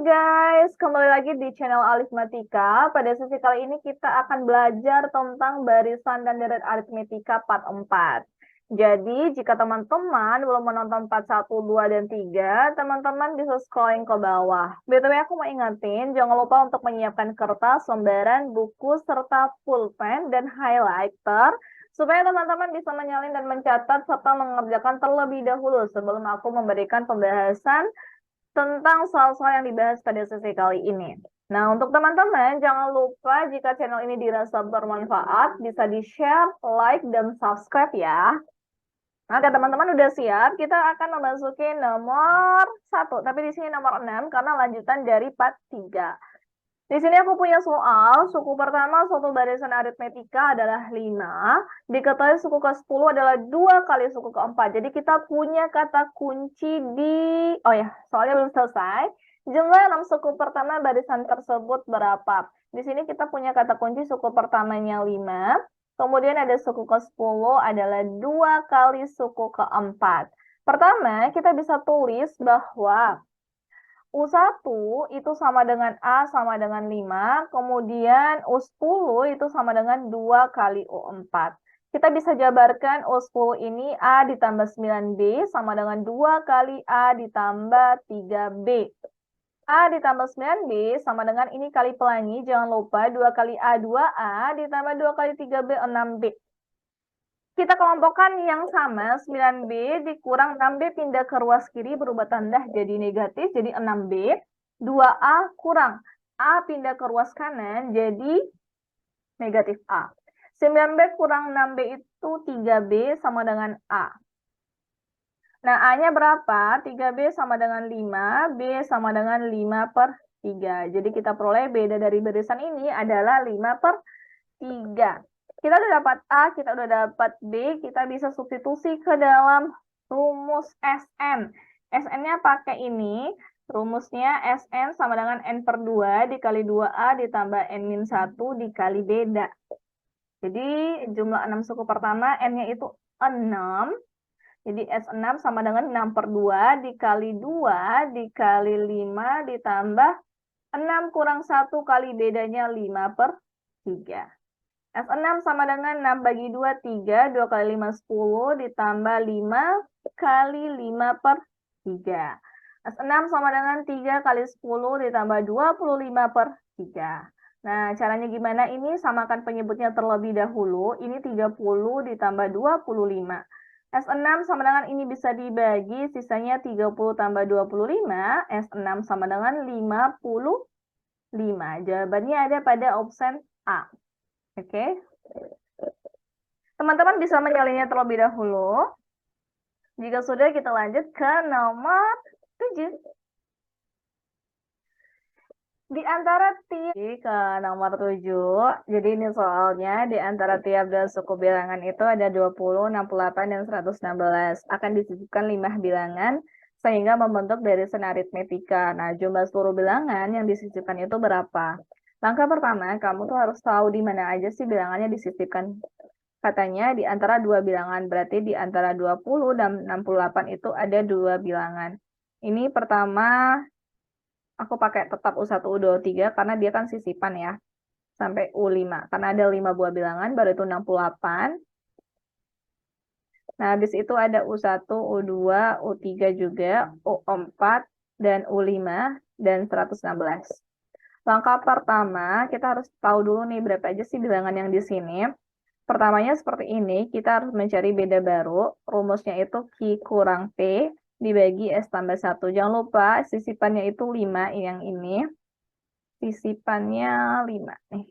guys, kembali lagi di channel Aritmatika. Pada sesi kali ini kita akan belajar tentang barisan dan deret aritmetika part 4. Jadi, jika teman-teman belum menonton part 1, 2, dan 3, teman-teman bisa scrolling ke bawah. BTW aku mau ingetin, jangan lupa untuk menyiapkan kertas, lembaran, buku, serta pulpen dan highlighter, supaya teman-teman bisa menyalin dan mencatat serta mengerjakan terlebih dahulu sebelum aku memberikan pembahasan tentang soal-soal yang dibahas pada sesi kali ini. Nah, untuk teman-teman, jangan lupa jika channel ini dirasa bermanfaat, bisa di-share, like, dan subscribe ya. Oke, teman-teman udah siap? Kita akan memasuki nomor 1, tapi di sini nomor 6 karena lanjutan dari part 3. Di sini aku punya soal, suku pertama suatu barisan aritmetika adalah 5, diketahui suku ke-10 adalah 2 kali suku ke-4. Jadi kita punya kata kunci soalnya belum selesai. Jumlah 6 suku pertama barisan tersebut berapa? Di sini kita punya kata kunci suku pertamanya 5, kemudian ada suku ke-10 adalah 2 kali suku ke-4. Pertama, kita bisa tulis bahwa U1 itu sama dengan A sama dengan 5, kemudian U10 itu sama dengan 2 kali U4. Kita bisa jabarkan U10 ini A ditambah 9B sama dengan 2 kali A ditambah 3B. A ditambah 9B sama dengan ini kali pelangi, jangan lupa 2 kali A 2A ditambah 2 kali 3B 6B. Kita kelompokkan yang sama, 9B dikurang 6B pindah ke ruas kiri berubah tanda jadi negatif, jadi 6B. 2A kurang A pindah ke ruas kanan jadi negatif A. 9B kurang 6B itu 3B sama dengan A. Nah, A-nya berapa? 3B sama dengan 5, B sama dengan 5/3. Jadi kita peroleh beda dari barisan ini adalah 5/3. Kita udah dapat A, kita udah dapat B, kita bisa substitusi ke dalam rumus SN. SN-nya pakai ini, rumusnya SN sama dengan N/2 dikali 2A ditambah N-1 dikali beda. Jadi jumlah 6 suku pertama, N-nya itu 6. Jadi S6 sama dengan 6/2 dikali 2 dikali 5 ditambah 6 kurang 1 kali bedanya 5/3. S6 sama dengan 6 bagi 2, 3. 2 kali 5, 10. Ditambah 5 kali 5/3. S6 sama dengan 3 kali 10 ditambah 25/3. Nah, caranya gimana ini? Samakan penyebutnya terlebih dahulu. Ini 30 ditambah 25. S6 sama dengan ini bisa dibagi, sisanya 30 tambah 25. S6 sama dengan 55. Jawabannya ada pada opsi A. Oke. Teman-teman bisa menyalinnya terlebih dahulu. Jika sudah, kita lanjut ke nomor 7. Di antara ke nomor 7, jadi ini soalnya di antara tiap dua suku bilangan itu ada 20, 68, dan 116. Akan disisipkan 5 bilangan sehingga membentuk barisan aritmetika. Nah, jumlah seluruh bilangan yang disisipkan itu berapa? Langkah pertama, kamu tuh harus tahu di mana aja sih bilangannya disisipkan. Katanya di antara dua bilangan, berarti di antara 20 dan 68 itu ada 2 bilangan. Ini pertama, aku pakai tetap U1, U2, U3 karena dia kan sisipan ya, sampai U5. Karena ada 5 buah bilangan, baru itu 68. Nah, habis itu ada U1, U2, U3 juga, U4, dan U5, dan 116. Langkah pertama, kita harus tahu dulu nih berapa aja sih bilangan yang di sini. Pertamanya seperti ini, kita harus mencari beda baru. Rumusnya itu Q kurang P dibagi S tambah 1. Jangan lupa sisipannya itu 5 yang ini. Sisipannya 5 nih.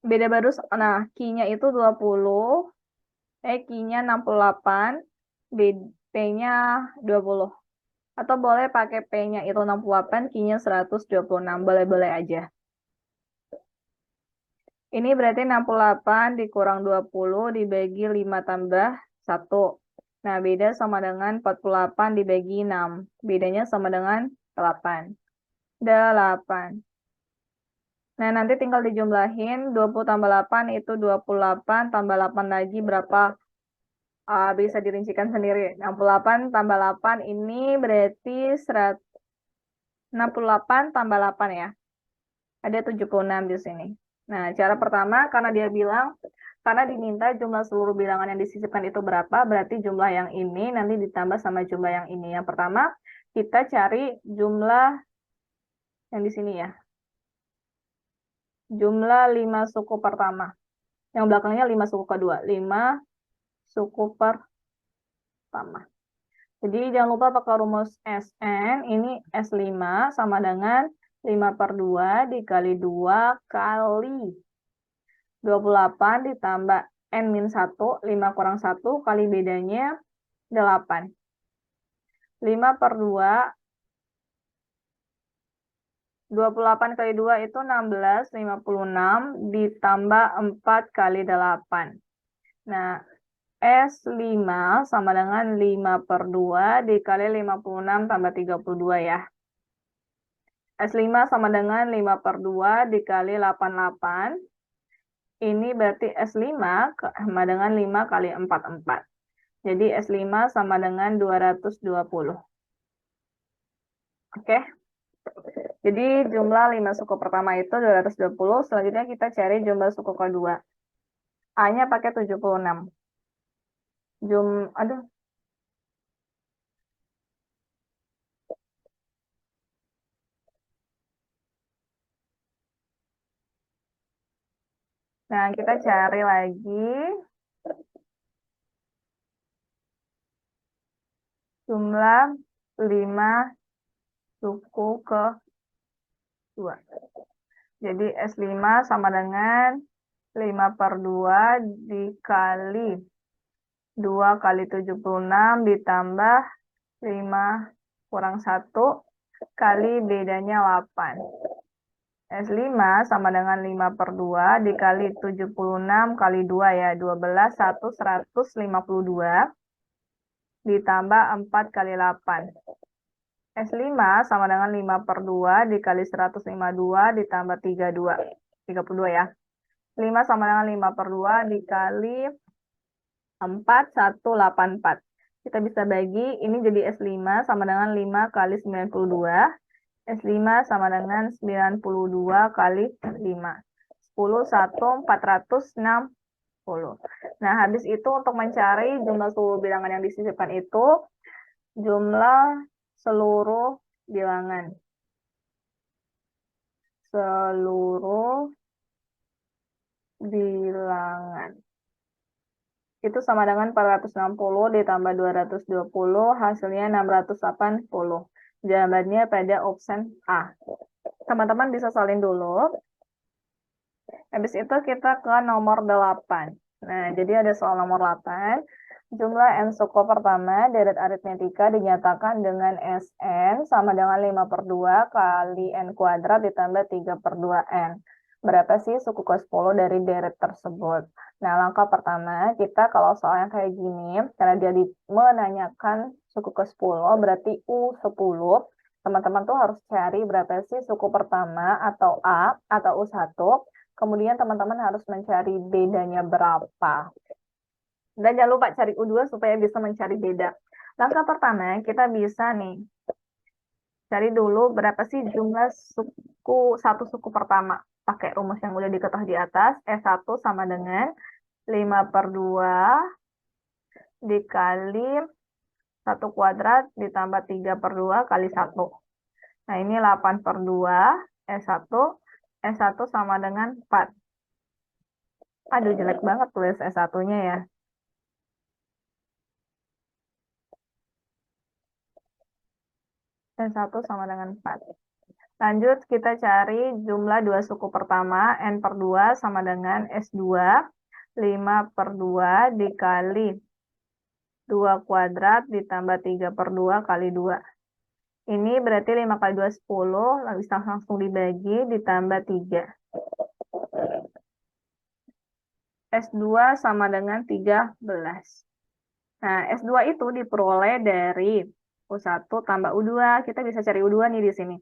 Beda baru, nah Q-nya itu 20, Q-nya 68, P-nya 20. Atau boleh pakai P-nya itu 68, Q-nya 126, boleh-boleh aja. Ini berarti 68 dikurang 20 dibagi 5 tambah 1. Nah, beda sama dengan 48 dibagi 6. Bedanya sama dengan 8. 8. Nah, nanti tinggal dijumlahin. 20 tambah 8 itu 28, tambah 8 lagi berapa? Bisa dirincikan sendiri. 68 tambah 8 ini berarti 68 tambah 8 ya. Ada 76 di sini. Nah, cara pertama, karena dia bilang, karena diminta jumlah seluruh bilangan yang disisipkan itu berapa, berarti jumlah yang ini nanti ditambah sama jumlah yang ini. Yang pertama, kita cari jumlah yang di sini ya. Jumlah 5 suku pertama. Yang belakangnya 5 suku kedua. 5 suku pertama. Jadi jangan lupa pakai rumus SN. Ini S5 sama dengan 5/2 dikali 2 kali 28 ditambah N-1, 5 kurang 1 kali bedanya 8. 5/2, 28 kali 2 itu 16, 56 ditambah 4 kali 8. Nah, S5 sama dengan 5/2 dikali 56 tambah 32 ya. S5 sama dengan 5/2 dikali 88. Ini berarti S5 sama dengan 5 kali 4, 4. Jadi S5 sama dengan 220. Oke. Jadi jumlah 5 suku pertama itu 220. Selanjutnya kita cari jumlah suku kedua. A-nya pakai 76. Aduh. Nah, kita cari lagi jumlah 5 suku kedua. Jadi S5 sama dengan 5/2 dikali 2 kali 76 ditambah 5 kurang 1 kali bedanya 8. S5 sama dengan 5/2 dikali 76 kali 2 ya. 12, 152 ditambah 4 kali 8. S5 sama dengan 5/2 dikali 152 ditambah 32 ya. 5 sama dengan 5/2 dikali 4, 184. Kita bisa bagi, ini jadi S5 sama dengan 5 kali 92. S5 sama dengan 92 kali 5. 10, 1, 460. Nah, habis itu untuk mencari jumlah seluruh bilangan yang disisipkan itu, jumlah seluruh bilangan. Seluruh bilangan. Itu sama dengan 460 ditambah 220, hasilnya 680. Jawabannya pada option A. Teman-teman bisa salin dulu. Habis itu kita ke nomor 8. Nah, jadi ada soal nomor 8. Jumlah N suku pertama deret aritmetika dinyatakan dengan Sn sama dengan 5/2 kali N kuadrat ditambah 3/2N. Berapa sih suku ke-10 dari deret tersebut? Nah, langkah pertama, kita kalau soalnya kayak gini, karena dia menanyakan suku ke-10, berarti U10, teman-teman tuh harus cari berapa sih suku pertama atau A atau U1, kemudian teman-teman harus mencari bedanya berapa. Dan jangan lupa cari U2 supaya bisa mencari beda. Langkah pertama, kita bisa nih, cari dulu berapa sih jumlah satu suku pertama. Pakai rumus yang udah diketahui di atas, S1 sama dengan 5/2 dikali 1 kuadrat ditambah 3/2 kali 1. Nah, ini 8/2 S1. S1 sama dengan 4. Aduh, jelek banget tulis S1-nya ya. S1 sama dengan 4. Lanjut, kita cari jumlah 2 suku pertama, N/2 sama dengan S2. 5/2 dikali 2 kuadrat ditambah 3/2 kali 2. Ini berarti 5 kali 2, 10. Langsung dibagi ditambah 3. S2 sama dengan 13. Nah, S2 itu diperoleh dari U1 tambah U2. Kita bisa cari U2 nih di sini.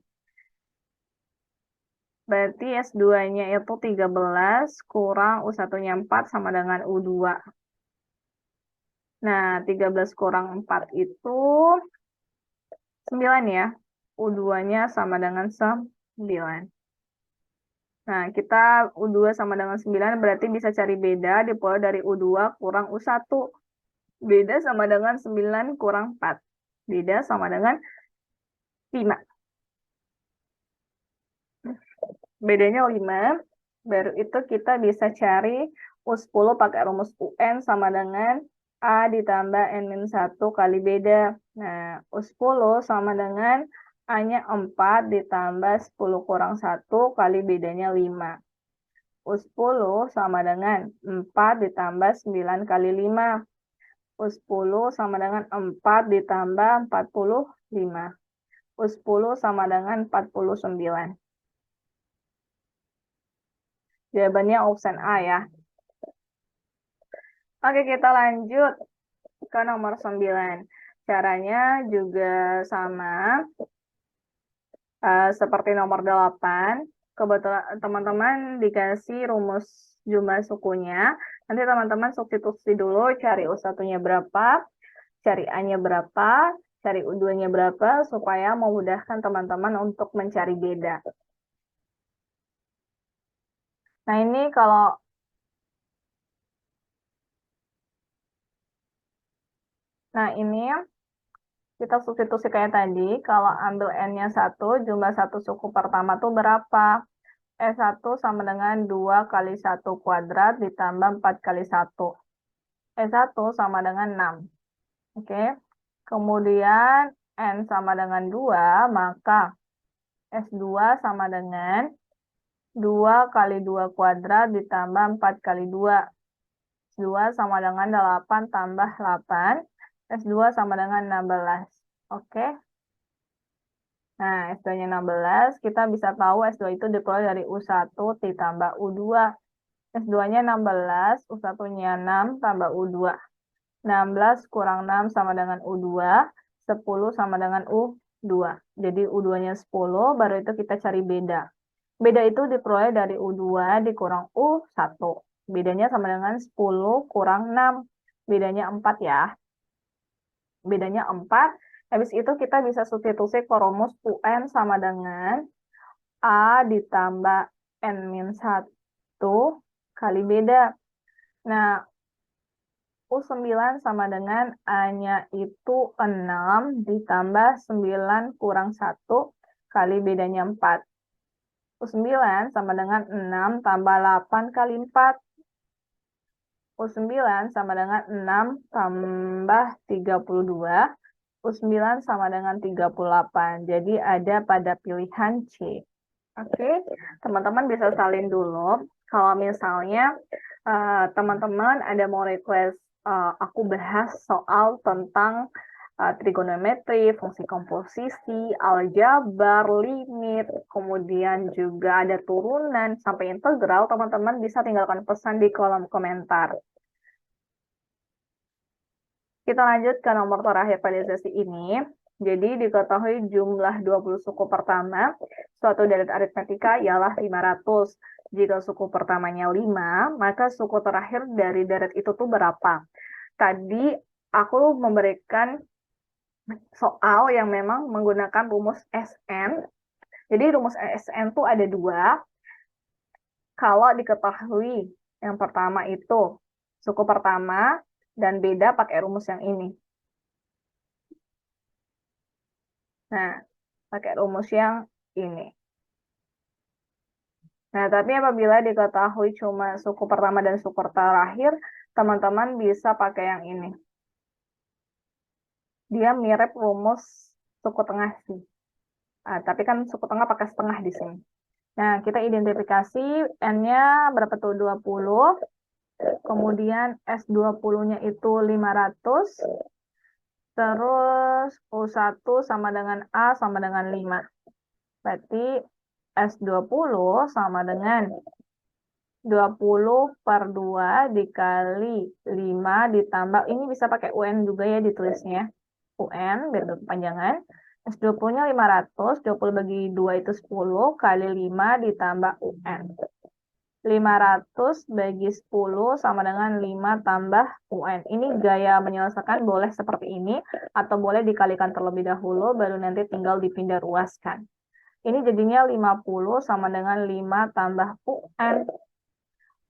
Berarti S2-nya itu 13 kurang U1-nya 4 sama dengan U2. Nah, 13 kurang 4 itu 9 ya. U2-nya sama dengan 9. Nah, kita U2 sama dengan 9 berarti bisa cari beda diperoleh dari U2 kurang U1. Beda sama dengan 9 kurang 4. Beda sama dengan 5. Bedanya 5. Baru itu kita bisa cari U10 pakai rumus UN sama dengan A ditambah N-1 kali beda. Nah, U10 sama dengan A-nya 4 ditambah 10 kurang 1 kali bedanya 5. U10 sama dengan 4 ditambah 9 kali 5. U10 sama dengan 4 ditambah 45. U10 sama dengan 49. Jawabannya option A ya. Oke, kita lanjut ke nomor 9. Caranya juga sama seperti nomor 8. Kebetulan teman-teman dikasih rumus jumlah sukunya. Nanti teman-teman substitusi dulu, cari U1-nya berapa, cari A-nya berapa, cari U2-nya berapa, supaya memudahkan teman-teman untuk mencari beda. Nah, ini kalau kita substitusi kayak tadi, kalau ambil N-nya 1, jumlah satu suku pertama tuh berapa? E1 sama dengan 2 kali 1 kuadrat ditambah 4 kali 1. E1 sama dengan 6. Oke. Kemudian N sama dengan 2, maka S2 sama dengan 2 kali 2 kuadrat ditambah 4 kali 2. S2 sama dengan 8 tambah 8. S2 sama dengan 16. Oke. Nah, S2-nya 16, kita bisa tahu S2 itu diperoleh dari U1 ditambah U2. S2-nya 16, U1-nya 6 tambah U2. 16 kurang 6 sama dengan U2, 10 sama dengan U2. Jadi U2-nya 10, baru itu kita cari beda. Beda itu diperoleh dari U2 dikurang U1. Bedanya sama dengan 10 kurang 6. Bedanya 4 ya. Bedanya 4. Habis itu kita bisa substitusi ke rumus UN sama dengan A ditambah N-1 kali beda. Nah, U9 sama dengan A-nya itu 6 ditambah 9 kurang 1 kali bedanya 4. U9 sama dengan 6 tambah 8 kali 4. U9 sama dengan 6 tambah 32. U9 sama dengan 38. Jadi ada pada pilihan C. Oke, teman-teman bisa salin dulu. Kalau misalnya teman-teman ada mau request aku bahas soal tentang trigonometri, fungsi komposisi, aljabar, limit, kemudian juga ada turunan sampai integral, teman-teman bisa tinggalkan pesan di kolom komentar. Kita lanjut ke nomor terakhir pada sesi ini. Jadi diketahui jumlah 20 suku pertama suatu deret aritmetika ialah 500. Jika suku pertamanya 5, maka suku terakhir dari deret itu tuh berapa? Tadi aku memberikan soal yang memang menggunakan rumus SN. Jadi rumus SN tuh ada 2. Kalau diketahui yang pertama itu suku pertama, dan beda pakai rumus yang ini. Nah, pakai rumus yang ini. Nah, tapi apabila diketahui cuma suku pertama dan suku terakhir, teman-teman bisa pakai yang ini. Dia mirip rumus suku tengah sih. Tapi kan suku tengah pakai setengah di sini. Nah, kita identifikasi N-nya berapa tuh? 20. Kemudian S20-nya itu 500. Terus U1 sama dengan A sama dengan 5. Berarti S20 sama dengan 20 per 2 dikali 5 ditambah, ini bisa pakai UN juga ya ditulisnya. UN, biar berkepanjangan. S20-nya 500, 20 bagi 2 itu 10, kali 5 ditambah UN. 500 bagi 10 sama dengan 5 tambah UN. Ini gaya menyelesaikan boleh seperti ini, atau boleh dikalikan terlebih dahulu, baru nanti tinggal dipindah ruaskan. Ini jadinya 50 sama dengan 5 tambah UN.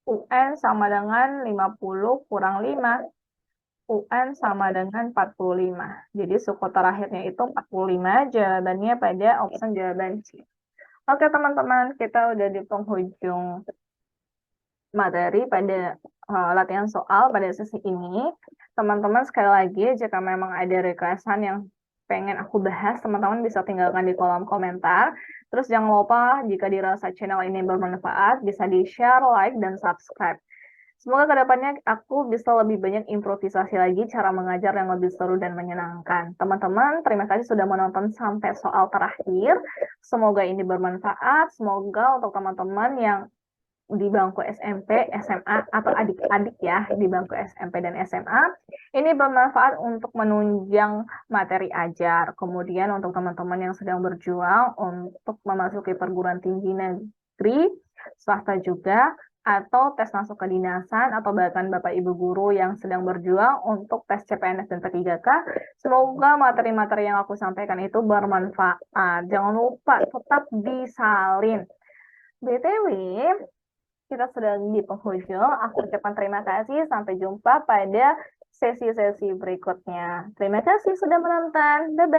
UN sama dengan 50 kurang 5. UN sama dengan 45. Jadi suku terakhirnya itu 45, jawabannya pada opsi jawaban C. Oke teman-teman, kita udah di penghujung materi pada latihan soal pada sesi ini. Teman-teman sekali lagi, jika memang ada requestan yang pengen aku bahas, teman-teman bisa tinggalkan di kolom komentar. Terus jangan lupa jika dirasa channel ini bermanfaat, bisa di-share, like, dan subscribe. Semoga kedepannya aku bisa lebih banyak improvisasi lagi cara mengajar yang lebih seru dan menyenangkan. Teman-teman, terima kasih sudah menonton sampai soal terakhir. Semoga ini bermanfaat. Semoga untuk teman-teman yang di bangku SMP, SMA, atau adik-adik ya di bangku SMP dan SMA, ini bermanfaat untuk menunjang materi ajar. Kemudian untuk teman-teman yang sedang berjuang untuk memasuki perguruan tinggi negeri, swasta juga, atau tes masuk kedinasan, atau bahkan Bapak Ibu guru yang sedang berjuang untuk tes CPNS dan P3K, semoga materi-materi yang aku sampaikan itu bermanfaat. Jangan lupa tetap disalin. BTW, kita sudah di penghujung. Aku ucapkan terima kasih. Sampai jumpa pada sesi-sesi berikutnya. Terima kasih sudah menonton. Bye-bye.